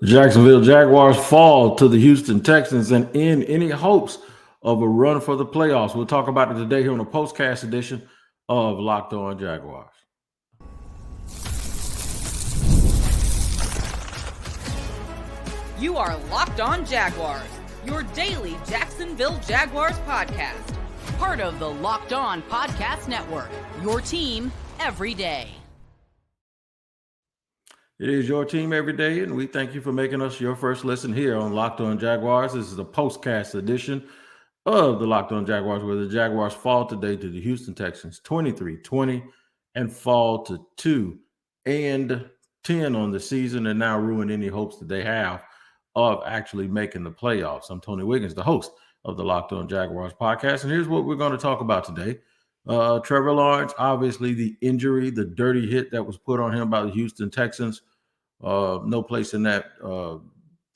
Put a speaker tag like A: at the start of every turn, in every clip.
A: The Jacksonville Jaguars fall to the Houston Texans and end any hopes of a run for the playoffs. We'll talk about it today here on the postcast edition of Locked On Jaguars.
B: You are Locked On Jaguars, your daily Jacksonville Jaguars podcast. Part of the Locked On Podcast Network, your team every day.
A: It is your team every day, and we thank you for making us your first listen here on Locked On Jaguars. This is a postcast edition of the Locked On Jaguars, where the Jaguars fall today to the Houston Texans 23-20 and fall to 2-10 on the season and now ruin any hopes that they have of actually making the playoffs. I'm Tony Wiggins, the host of the Locked On Jaguars podcast, and here's what we're going to talk about today. Trevor Lawrence, obviously the injury, the dirty hit that was put on him by the Houston Texans. No place in that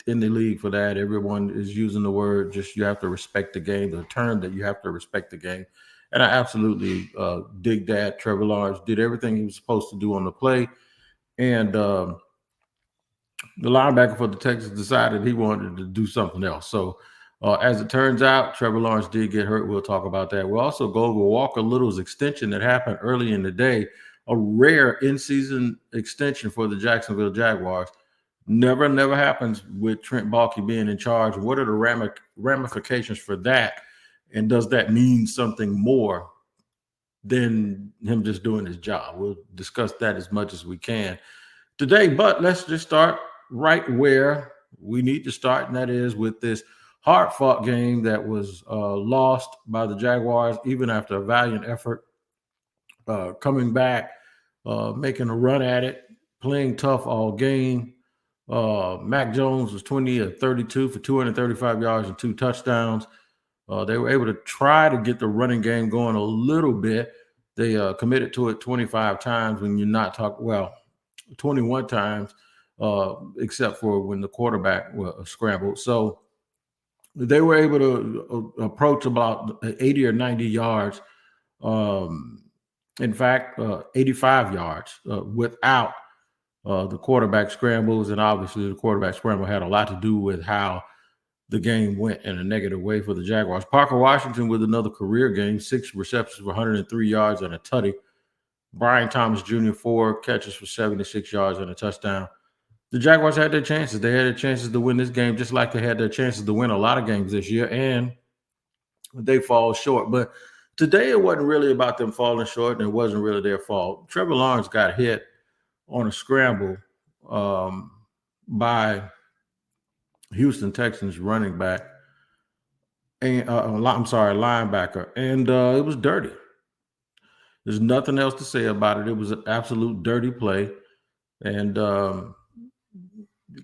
A: in the league for that. Everyone is using the word, just you have to respect the game, the term that you have to respect the game. And I absolutely dig that. Trevor Lawrence did everything he was supposed to do on the play. And the linebacker for the Texans decided he wanted to do something else. So as it turns out, Trevor Lawrence did get hurt. We'll talk about that. We'll also go over Walker Little's extension that happened early in the day. A rare in-season extension for the Jacksonville Jaguars. Never happens with Trent Balkey being in charge. What are the ramifications for that? And does that mean something more than him just doing his job? We'll discuss that as much as we can today. But let's just start right where we need to start, and that is with this hard-fought game that was lost by the Jaguars, even after a valiant effort. Coming back, making a run at it, playing tough all game. Mac Jones was 20 of 32 for 235 yards and 2 touchdowns. They were able to try to get the running game going a little bit. They committed to it 25 times when you're not talking, 21 times, except for when the quarterback was scrambled. So they were able to approach about 80 or 90 yards. In fact, 85 yards without the quarterback scrambles. And obviously the quarterback scramble had a lot to do with how the game went in a negative way for the Jaguars. Parker Washington with another career game, 6 receptions for 103 yards and a tutty. Brian Thomas Jr., 4 catches for 76 yards and a touchdown. The Jaguars had their chances. They had their chances to win this game, just like they had their chances to win a lot of games this year, and they fall short. But today, it wasn't really about them falling short, and it wasn't really their fault. Trevor Lawrence got hit on a scramble by Houston Texans running back, and linebacker, and it was dirty. There's nothing else to say about it. It was an absolute dirty play, and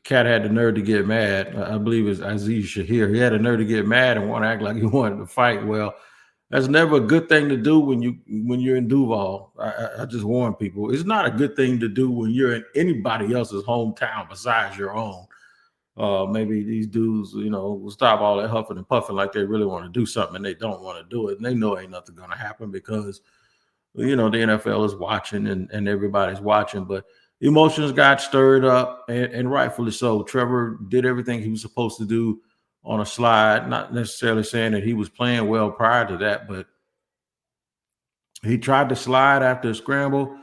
A: Cat had the nerve to get mad. I believe it's Aziz Shahir. He had the nerve to get mad and want to act like he wanted to fight. Well, that's never a good thing to do when you're in Duval. I just warn people. It's not a good thing to do when you're in anybody else's hometown besides your own. Maybe these dudes, will stop all that huffing and puffing like they really want to do something and they don't want to do it. And they know ain't nothing going to happen because, the NFL is watching and everybody's watching. But emotions got stirred up, and rightfully so. Trevor did everything he was supposed to do on a slide, not necessarily saying that he was playing well prior to that, but he tried to slide after a scramble.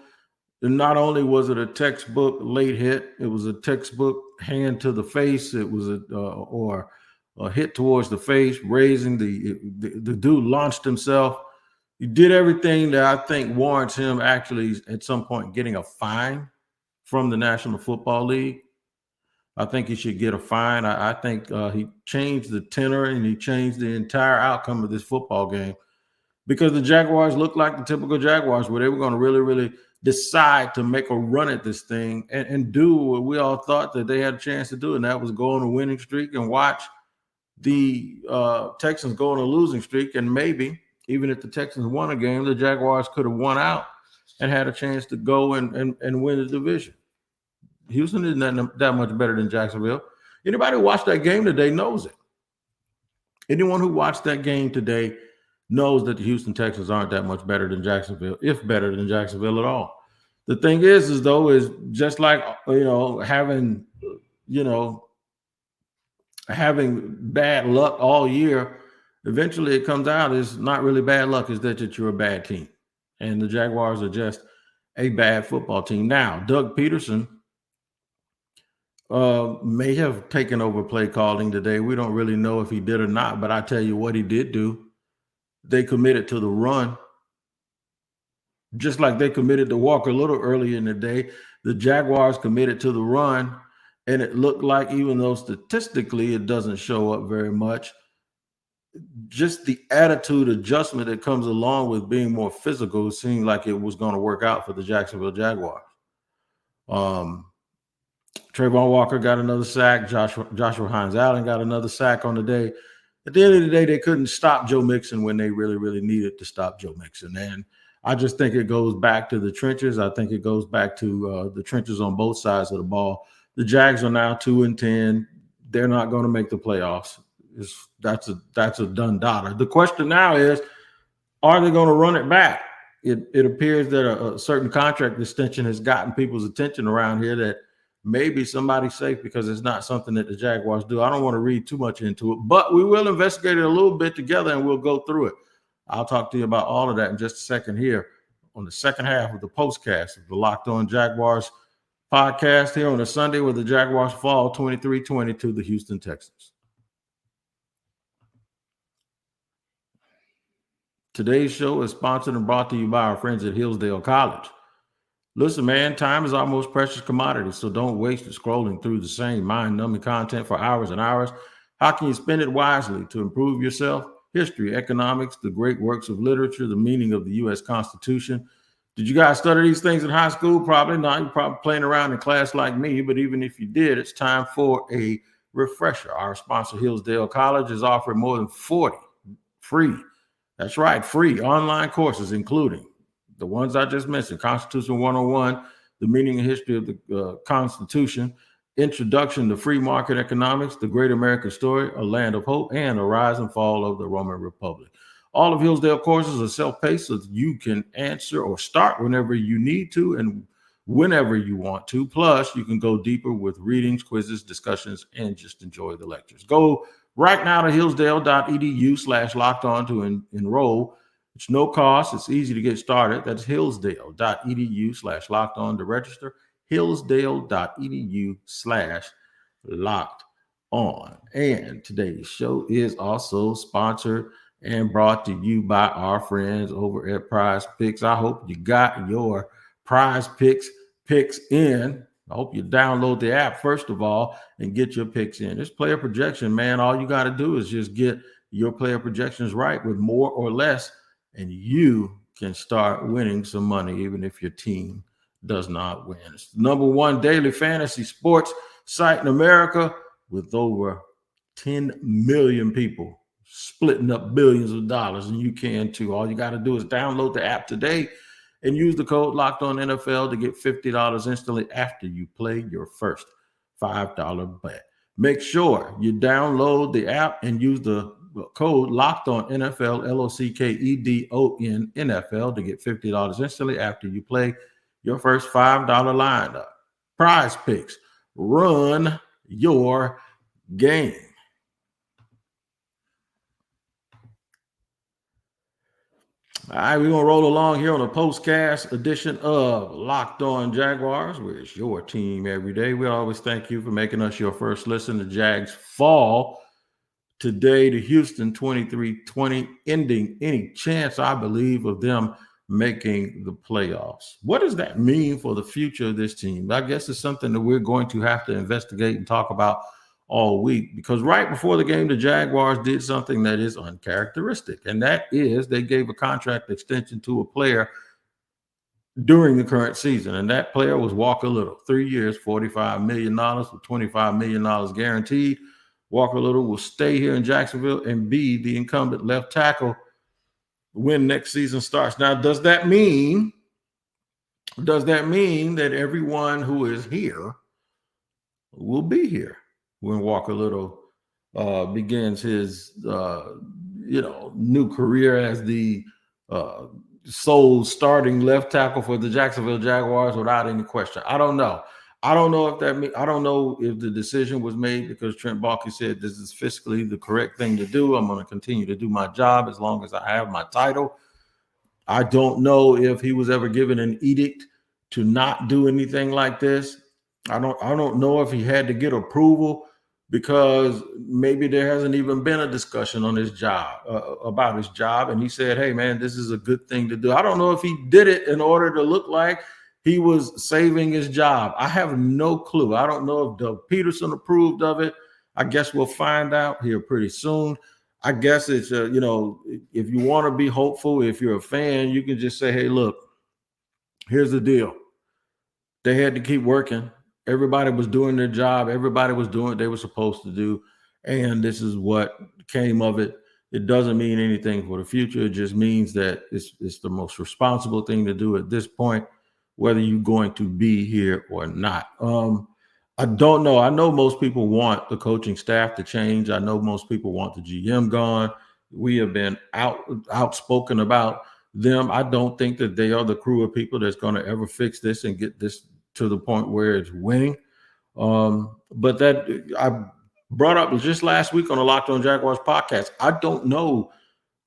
A: And not only was it a textbook late hit, it was a textbook hand to the face. It was a hit towards the face, raising the dude launched himself. He did everything that I think warrants him actually at some point getting a fine from the National Football League. I think he should get a fine. I think he changed the tenor and he changed the entire outcome of this football game because the Jaguars looked like the typical Jaguars where they were going to really, really decide to make a run at this thing and do what we all thought that they had a chance to do, and that was go on a winning streak and watch the Texans go on a losing streak. And maybe even if the Texans won a game, the Jaguars could have won out and had a chance to go and win the division. Houston isn't that much better than Jacksonville. Anybody who watched that game today knows it. Anyone who watched that game today knows that the Houston Texans aren't that much better than Jacksonville, if better than Jacksonville at all. The thing is just like, having, having bad luck all year, eventually it comes out is not really bad luck, is that you're a bad team. And the Jaguars are just a bad football team. Now, Doug Peterson may have taken over play calling today. We don't really know if he did or not, but I tell you what he did do. They committed to the run, just like they committed to Walker Little earlier in the day. The Jaguars committed to the run, and it looked like, even though statistically it doesn't show up very much, just the attitude adjustment that comes along with being more physical seemed like it was going to work out for the Jacksonville Jaguars. Trayvon Walker got another sack. Joshua Hines-Allen got another sack on the day. At the end of the day, they couldn't stop Joe Mixon when they really, really needed to stop Joe Mixon. And I just think it goes back to the trenches. I think it goes back to the trenches on both sides of the ball. The Jags are now 2-10. They're not going to make the playoffs. That's a done daughter. The question now is, are they going to run it back? It appears that a certain contract extension has gotten people's attention around here that maybe somebody's safe, because it's not something that the Jaguars do. I don't want to read too much into it, but we will investigate it a little bit together and we'll go through it. I'll talk to you about all of that in just a second here on the second half of the postcast of the Locked On Jaguars podcast here on a Sunday, where the Jaguars fall 23-20 to the Houston Texans. Today's show is sponsored and brought to you by our friends at Hillsdale College. Listen, man, time is our most precious commodity, so don't waste it scrolling through the same mind-numbing content for hours and hours. How can you spend it wisely to improve yourself? History, economics, the great works of literature, the meaning of the U.S. Constitution. Did you guys study these things in high school? Probably not. You're probably playing around in class like me, but even if you did, it's time for a refresher. Our sponsor, Hillsdale College, is offering more than 40 free, that's right, free online courses, including the ones I just mentioned: Constitution 101, the meaning and history of the Constitution, Introduction to Free Market Economics, The Great American Story, A Land of Hope, and The Rise and Fall of the Roman Republic. All of Hillsdale courses are self-paced, so that you can answer or start whenever you need to and whenever you want to. Plus, you can go deeper with readings, quizzes, discussions, and just enjoy the lectures. Go right now to hillsdale.edu/locked-on to enroll. It's no cost. It's easy to get started. That's hillsdale.edu/locked-on to register. hillsdale.edu/locked-on. And today's show is also sponsored and brought to you by our friends over at Prize Picks. I hope you got your Prize Picks in. I hope you download the app, first of all, and get your picks in. This player projection, man, all you got to do is just get your player projections right with more or less, and you can start winning some money, even if your team does not win. It's the #1 daily fantasy sports site in America, with over 10 million people splitting up billions of dollars, and you can too. All you got to do is download the app today and use the code LOCKEDONNFL to get $50 instantly after you play your first $5 bet. Make sure you download the app and use the code LOCKEDONNFL, LOCKEDON NFL, to get $50 instantly after you play your first $5 lineup. Prize Picks. Run your game. All right, we're going to roll along here on a postcast edition of Locked On Jaguars, where it's your team every day. We always thank you for making us your first listen. The Jags fall today to Houston 23-20, ending any chance, I believe, of them making the playoffs. What does that mean for the future of this team? I guess it's something that we're going to have to investigate and talk about all week, because right before the game, the Jaguars did something that is uncharacteristic, and that is they gave a contract extension to a player during the current season, and that player was Walker Little. 3 years, $45 million with $25 million guaranteed. Walker Little will stay here in Jacksonville and be the incumbent left tackle when next season starts. Now, does that mean that everyone who is here will be here when Walker Little begins his new career as the sole starting left tackle for the Jacksonville Jaguars without any question? I don't know. I don't know if I don't know if the decision was made because Trent Balkey said this is fiscally the correct thing to do. I'm going to continue to do my job as long as I have my title. I don't know if he was ever given an edict to not do anything like this. I don't know if he had to get approval because maybe there hasn't even been a discussion on his job about his job. And he said, hey, man, this is a good thing to do. I don't know if he did it in order to look like he was saving his job. I have no clue. I don't know if Doug Peterson approved of it. I guess we'll find out here pretty soon. I guess it's, if you want to be hopeful, if you're a fan, you can just say, hey, look, here's the deal. They had to keep working. Everybody was doing their job. Everybody was doing what they were supposed to do. And this is what came of it. It doesn't mean anything for the future. It just means that it's the most responsible thing to do at this point, whether you're going to be here or not. I don't know. I know most people want the coaching staff to change. I know most people want the GM gone. We have been outspoken about them. I don't think that they are the crew of people that's going to ever fix this and get this to the point where it's winning. But that I brought up just last week on the Locked On Jaguars podcast. I don't know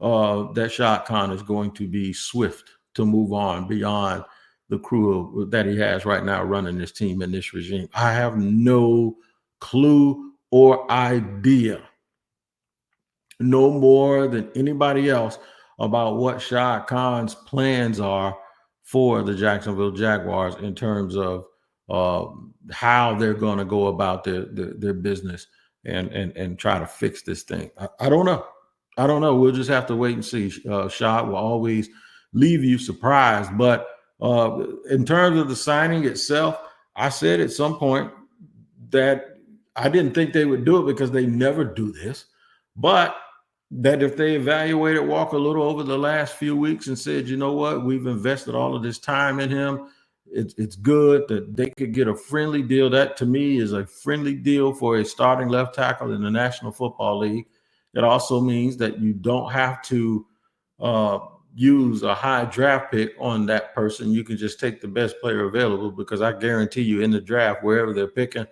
A: that Shad Khan is going to be swift to move on beyond the crew that he has right now running this team and this regime. I have no clue or idea, no more than anybody else, about what Shad Khan's plans are for the Jacksonville Jaguars in terms of how they're going to go about their business and try to fix this thing. I don't know. I don't know. We'll just have to wait and see. Shad will always leave you surprised, but in terms of the signing itself, I said at some point that I didn't think they would do it because they never do this, but that if they evaluated Walker Little over the last few weeks and said, you know what, we've invested all of this time in him, it's good that they could get a friendly deal. That to me is a friendly deal for a starting left tackle in the National Football League. It also means that you don't have to use a high draft pick on that person. You can just take the best player available, because I guarantee you in the draft, wherever they're picking,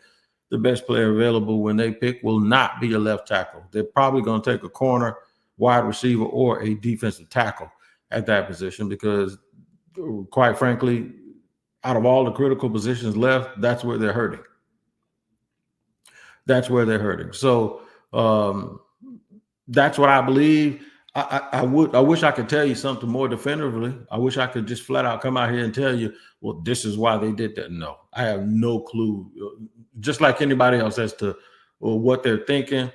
A: the best player available when they pick will not be a left tackle. They're probably going to take a corner, wide receiver, or a defensive tackle at that position, because quite frankly, out of all the critical positions left, that's where they're hurting. That's where they're hurting. So that's what I believe. I wish I could tell you something more definitively. I wish I could just flat out come out here and tell you, well, this is why they did that. No, I have no clue. Just like anybody else as to what they're thinking.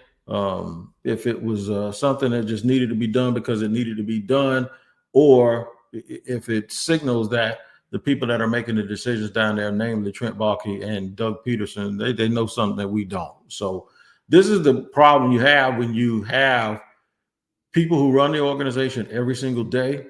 A: If it was something that just needed to be done because it needed to be done, or if it signals that the people that are making the decisions down there, namely Trent Balkey and Doug Peterson, they know something that we don't. So this is the problem you have when you have people who run the organization every single day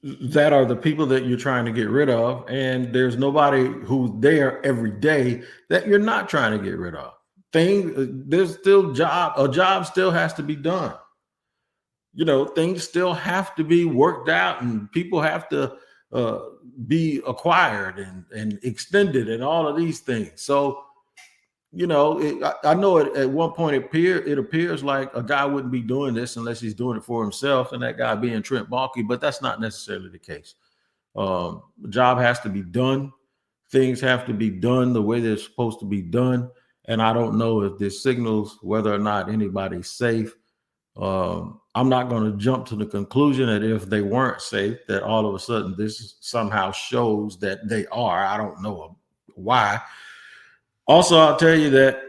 A: that are the people that you're trying to get rid of. And there's nobody who's there every day that you're not trying to get rid of. There's still a job still has to be done. Things still have to be worked out, and people have to be acquired and extended and all of these things. So, I know at one point it appears like a guy wouldn't be doing this unless he's doing it for himself, and that guy being Trent Balkey, but that's not necessarily the case. The job has to be done. Things have to be done the way they're supposed to be done. And I don't know if this signals whether or not anybody's safe. I'm not going to jump to the conclusion that if they weren't safe, that all of a sudden this somehow shows that they are. I don't know why. Also, I'll tell you that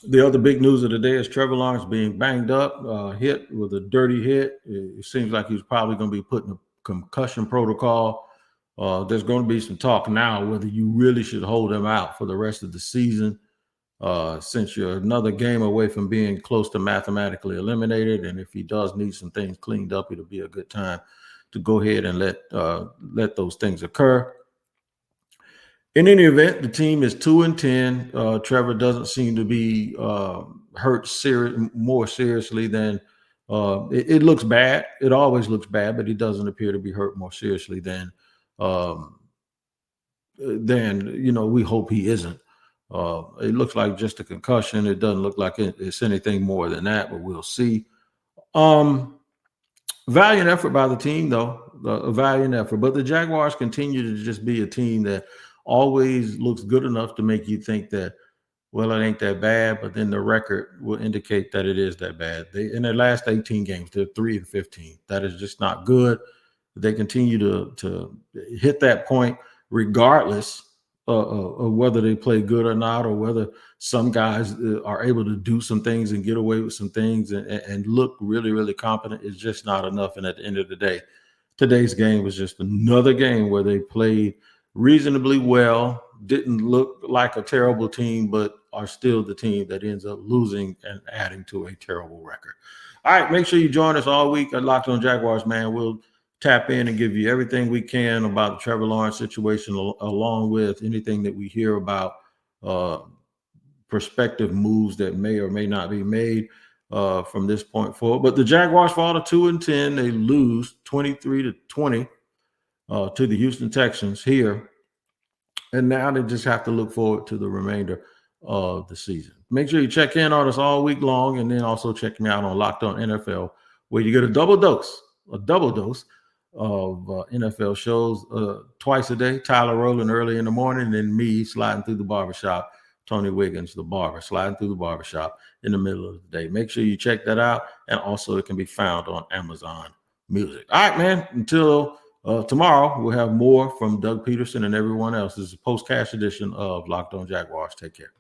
A: the other big news of the day is Trevor Lawrence being banged up, hit with a dirty hit. It seems like he's probably going to be put in a concussion protocol. There's going to be some talk now whether you really should hold him out for the rest of the season, since you're another game away from being close to mathematically eliminated. And if he does need some things cleaned up, it'll be a good time to go ahead and let those things occur. In any event, the team is 2-10. Trevor doesn't seem to be hurt more seriously than it looks bad. It always looks bad, but he doesn't appear to be hurt more seriously than then, we hope he isn't. It looks like just a concussion. It doesn't look like it's anything more than that, but we'll see. Valiant effort by the team, though. A valiant effort. But the Jaguars continue to just be a team that always looks good enough to make you think that, well, it ain't that bad, but then the record will indicate that it is that bad. In their last 18 games, they're 3-15. That is just not good. They continue to hit that point regardless of whether they play good or not, or whether some guys are able to do some things and get away with some things and look really, really competent. It's just not enough. And at the end of the day, today's game was just another game where they played reasonably well, didn't look like a terrible team, but are still the team that ends up losing and adding to a terrible record. All right, make sure you join us all week at Locked On Jaguars, man. We'll tap in and give you everything we can about the Trevor Lawrence situation, along with anything that we hear about prospective moves that may or may not be made from this point forward. But the Jaguars fall to 2-10. They lose 23-20 to the Houston Texans here. And now they just have to look forward to the remainder of the season. Make sure you check in on us all week long, and then also check me out on Locked On NFL, where you get a double dose of NFL shows twice a day. Tyler rolling early in the morning, and then me sliding through the barbershop. Tony Wiggins, the barber, sliding through the barbershop in the middle of the day. Make sure you check that out. And also it can be found on Amazon Music. All right, man. Until tomorrow, we'll have more from Doug Peterson and everyone else. This is a postcast edition of Locked On Jaguars. Take care.